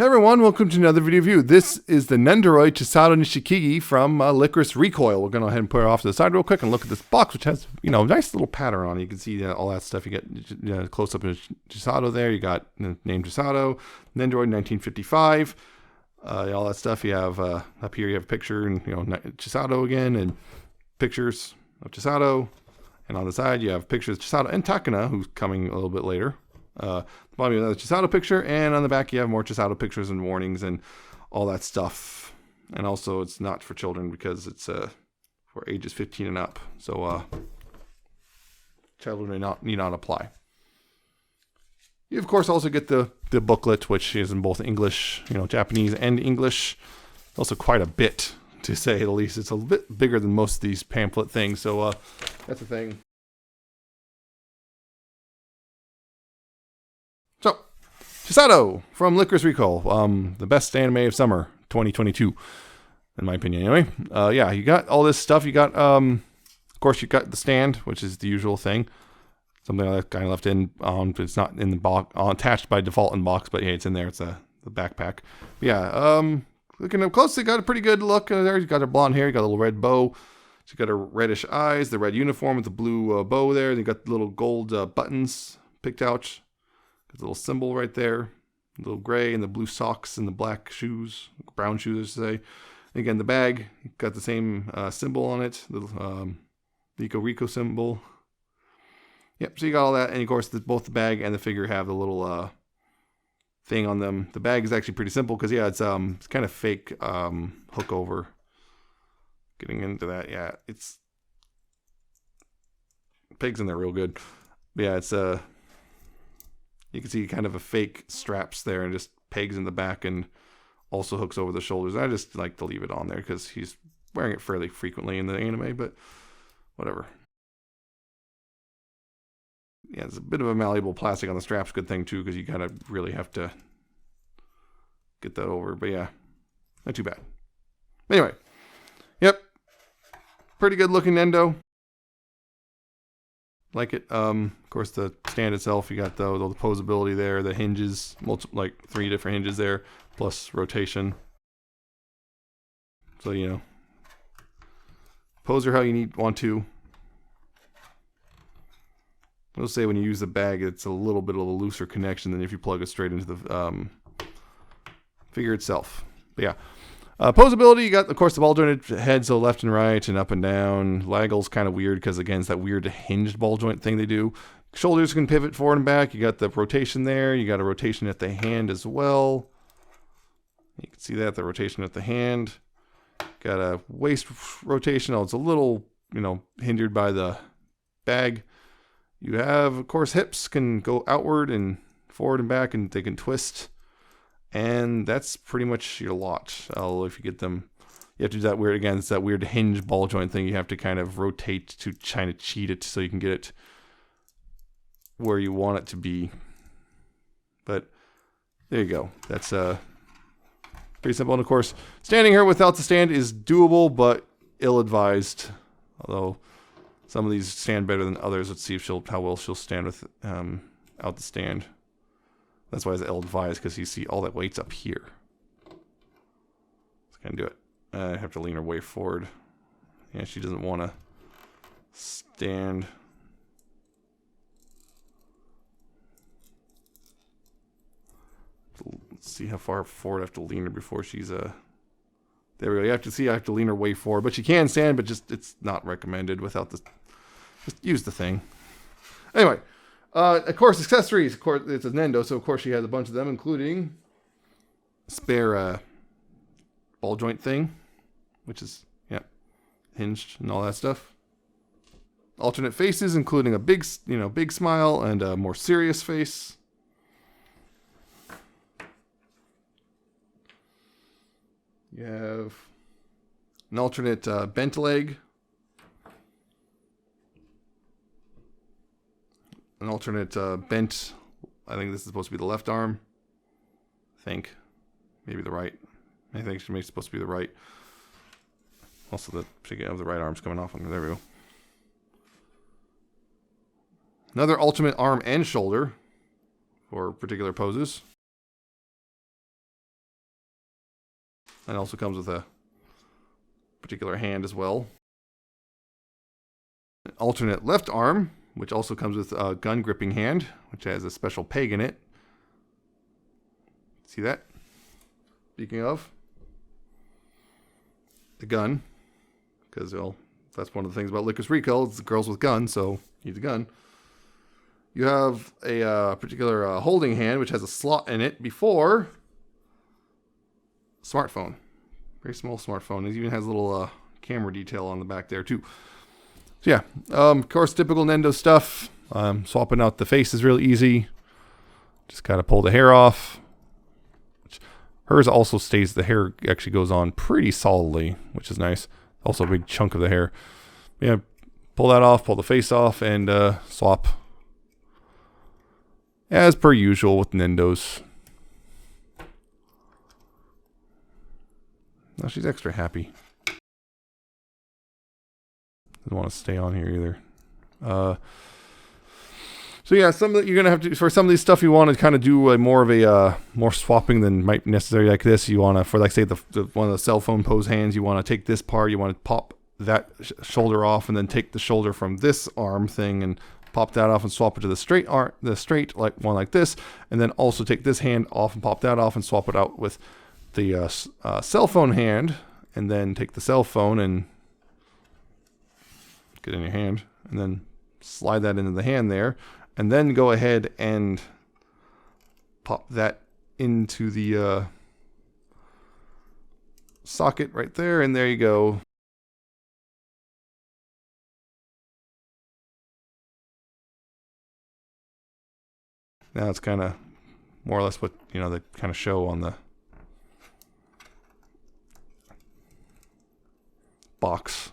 Hey everyone, welcome to another video review. This is the Nendoroid Chisato Nishikigi from Licorice Recoil. We're going to go ahead and put it off to the side real quick and look at this box, which has, a nice little pattern on it. You can see all that stuff. You get close up in Chisato there. You got the name Chisato, Nendoroid 1955, all that stuff. You have up here, you have a picture and, Chisato again, and pictures of Chisato. And on the side, you have pictures of Chisato and Takana, who's coming a little bit later. The bottom of another Chisato picture, and on the back you have more Chisato pictures and warnings and all that stuff. And also it's not for children because it's for ages 15 and up. So children need not apply. You of course also get the booklet, which is in both English, Japanese and English. Also quite a bit, to say the least. It's a bit bigger than most of these pamphlet things. So that's the thing. So, Chisato from Licorice Recoil, the best anime of summer 2022, in my opinion. Anyway, yeah, you got all this stuff. You got, of course, you got the stand, which is the usual thing. Something I kind of left in. It's not in the box, attached by default in box, but hey, it's in there. It's the backpack. But yeah, looking up close, they got a pretty good look there. You got her blonde hair. You got a little red bow. She got her reddish eyes, the red uniform with the blue bow there. You got the little gold buttons picked out. There's a little symbol right there, a little gray, and the blue socks and the black shoes, brown shoes, I should say. And again, the bag got the same symbol on it, the Nico Rico symbol. Yep, so you got all that, and of course, both the bag and the figure have the little thing on them. The bag is actually pretty simple because, yeah, it's kind of fake hook over. Getting into that, yeah, it's pigs in there real good. But yeah, it's you can see kind of a fake straps there and just pegs in the back and also hooks over the shoulders. I just like to leave it on there because he's wearing it fairly frequently in the anime, but whatever. Yeah, there's a bit of a malleable plastic on the straps. Good thing too, because you kind of really have to get that over. But yeah, not too bad. Anyway, yep, pretty good looking Nendo. Like it. Of course, the stand itself, you got the posability there, the hinges, like 3 different hinges there, plus rotation. So, pose her how you want to. I'll say when you use the bag, it's a little bit of a looser connection than if you plug it straight into the figure itself. But yeah. Posability, you got, of course, the ball jointed head, so left and right and up and down. Laggle's kind of weird because, again, it's that weird hinged ball joint thing they do. Shoulders can pivot forward and back. You got the rotation there. You got a rotation at the hand as well. You can see that, the rotation at the hand. Got a waist rotation. Oh, it's a little, hindered by the bag. You have, of course, hips can go outward and forward and back, and they can twist. And that's pretty much your lot. If you get them, you have to do that weird, again, it's that weird hinge ball joint thing. You have to kind of rotate to try to cheat it so you can get it where you want it to be. But there you go. That's pretty simple. And of course, standing here without the stand is doable, but ill-advised. Although some of these stand better than others. Let's see if how well she'll stand without the stand. That's why it's ill-advised, because you see all that weight's up here. Let's kind of do it. I have to lean her way forward. Yeah, she doesn't want to stand. Let's see how far forward I have to lean her before she's there we go. You have to see I have to lean her way forward, but she can stand, but just it's not recommended without the. Just use the thing. Anyway. Of course, accessories. Of course, it's a Nendo, so of course she has a bunch of them, including a spare ball joint thing, which is hinged and all that stuff. Alternate faces, including a big smile and a more serious face. You have an alternate bent leg. An alternate bent, I think this is supposed to be the left arm. I think. Maybe the right. I think it's supposed to be the right. Also, the right arm's coming off. There we go. Another ultimate arm and shoulder for particular poses. And also comes with a particular hand as well. An alternate left arm, which also comes with a gun gripping hand, which has a special peg in it. See that? Speaking of the gun, because, well, that's one of the things about Licorice Recall. It's girls with guns, so you need a gun. You have a particular holding hand, which has a slot in it before smartphone. Very small smartphone. It even has a little camera detail on the back there, too. So, yeah. Of course, typical Nendo stuff. Swapping out the face is really easy. Just gotta pull the hair off. Hers also stays, the hair actually goes on pretty solidly, which is nice. Also a big chunk of the hair. Yeah, pull that off, pull the face off, and swap. As per usual with Nendos. Now she's extra happy. Doesn't want to stay on here either. So yeah, some of the, you're gonna have to, for some of these stuff, you want to kind of do more of a more swapping than might be necessary. Like this, you want to, for like say the one of the cell phone pose hands, you want to take this part, you want to pop that shoulder off, and then take the shoulder from this arm thing and pop that off and swap it to the straight arm, the straight like one like this, and then also take this hand off and pop that off and swap it out with the cell phone hand, and then take the cell phone and get in your hand, and then slide that into the hand there. And then go ahead and pop that into the socket right there, and there you go. Now it's kind of more or less what, you know, they kind of show on the box.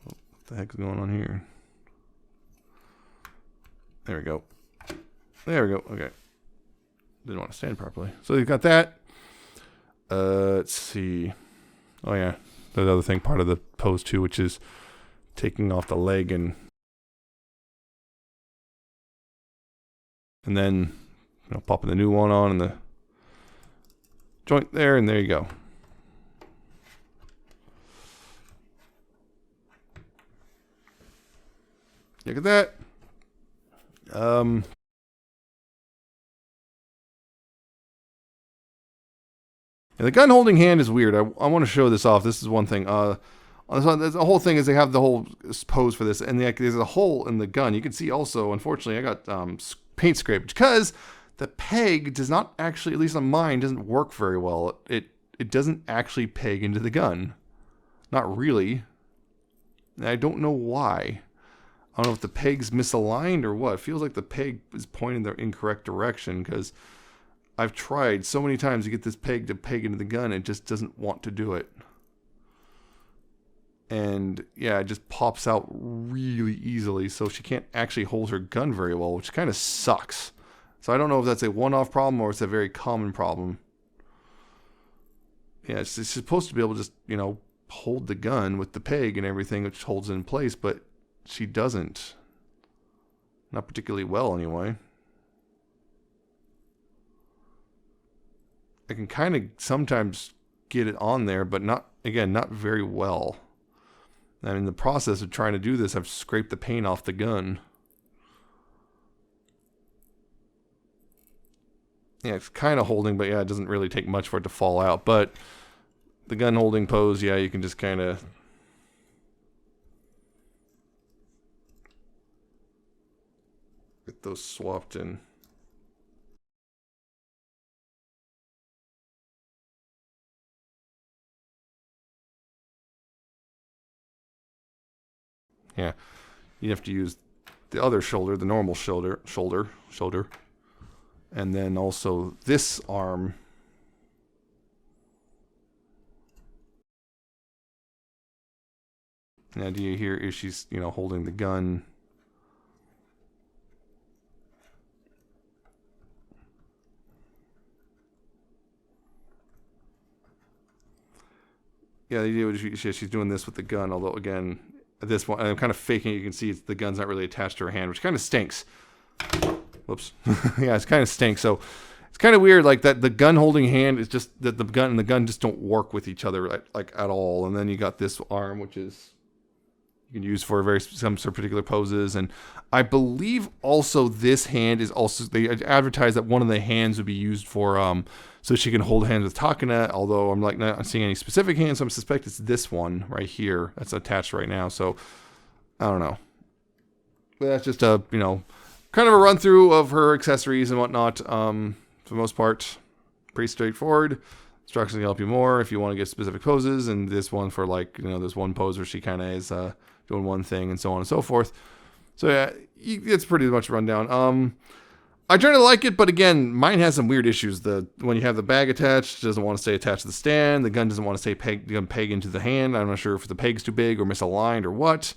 What the heck is going on here? There we go. There we go. Okay. Didn't want to stand properly. So you've got that. Let's see. Oh yeah. The other thing, part of the pose too, which is taking off the leg and then, you know, popping the new one on in the joint there, and there you go. Look at that. And the gun holding hand is weird. I want to show this off. This is one thing. The whole thing is they have the whole pose for this, and there's a hole in the gun. You can see also, unfortunately, I got paint scraped because the peg does not actually, at least on mine, doesn't work very well. It doesn't actually peg into the gun. Not really. And I don't know why. I don't know if the peg's misaligned or what. It feels like the peg is pointing the incorrect direction, because I've tried so many times to get this peg to peg into the gun. It just doesn't want to do it. And yeah, it just pops out really easily. So she can't actually hold her gun very well, which kind of sucks. So I don't know if that's a one-off problem or it's a very common problem. Yeah, it's supposed to be able to just, you know, hold the gun with the peg and everything, which holds it in place, but she doesn't. Not particularly well, anyway. I can kind of sometimes get it on there, but not, again, not very well. And in the process of trying to do this, I've scraped the paint off the gun. Yeah, it's kind of holding, but yeah, it doesn't really take much for it to fall out. But the gun holding pose, yeah, you can just kind of get those swapped in. Yeah, you have to use the other shoulder, the normal shoulder, and then also this arm. The idea here is she's, you know, holding the gun. Yeah, the idea is she's doing this with the gun, although again, this one, I'm kind of faking it. You can see the gun's not really attached to her hand, which kind of stinks. Whoops. Yeah, it's kind of stinks. So It's kind of weird, like that the gun holding hand is just that the gun and the gun just don't work with each other like at all. And then you got this arm, which is you can use for some sort of particular poses. And I believe also this hand is also, they advertise that one of the hands would be used for so she can hold hands with Takana, although I'm like not seeing any specific hands, so I suspect it's this one right here that's attached right now. So I don't know. But that's just a, you know, kind of a run through of her accessories and whatnot. For the most part, pretty straightforward. Instructions can help you more if you want to get specific poses, and this one for like, you know, this one pose where she kind of is doing one thing and so on and so forth. So yeah, it's pretty much run down. I generally like it, but again, mine has some weird issues. When you have the bag attached, it doesn't want to stay attached to the stand. The gun doesn't want to stay peg into the hand. I'm not sure if the peg's too big or misaligned or what.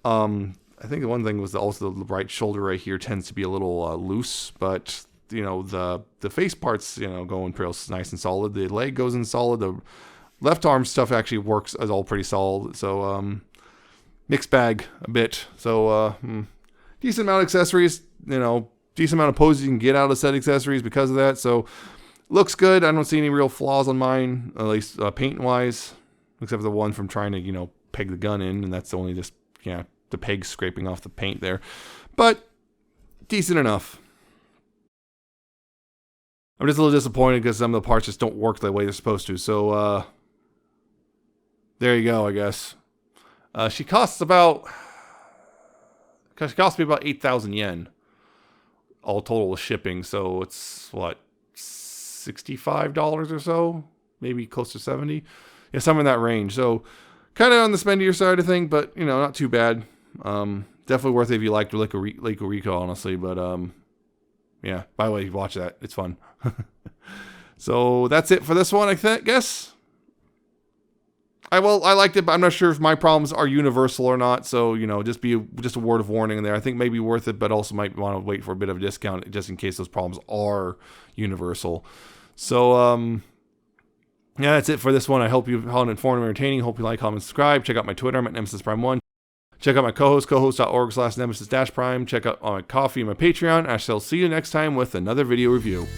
I think the one thing was also the right shoulder right here tends to be a little loose, but you know, the face part's, you know, going pretty nice and solid. The leg goes in solid. The left arm stuff actually works as all pretty solid. So mixed bag a bit. So decent amount of accessories, you know, decent amount of poses you can get out of set accessories because of that. So looks good. I don't see any real flaws on mine, at least paint wise, except for the one from trying to, you know, peg the gun in, and that's only just, yeah, the peg scraping off the paint there. But decent enough. I'm just a little disappointed because some of the parts just don't work the way they're supposed to. So there you go, I guess. She cost me about 8,000 yen. All total with shipping, so it's what, $65 or so, maybe close to 70. Yeah, somewhere in that range. So kind of on the spendier side of thing, but you know, not too bad. Definitely worth it if you liked Lake Rico, honestly. But yeah. By the way, watch that; it's fun. So that's it for this one, I guess. I liked it, but I'm not sure if my problems are universal or not. So, you know, just a word of warning in there. I think maybe worth it, but also might want to wait for a bit of a discount just in case those problems are universal. So, yeah, that's it for this one. I hope you found it informative and entertaining. Hope you like, comment, subscribe. Check out my Twitter. I'm at Nemesis Prime 1. Check out my cohost.org/Nemesis-Prime. Check out my coffee and my Patreon. I shall see you next time with another video review.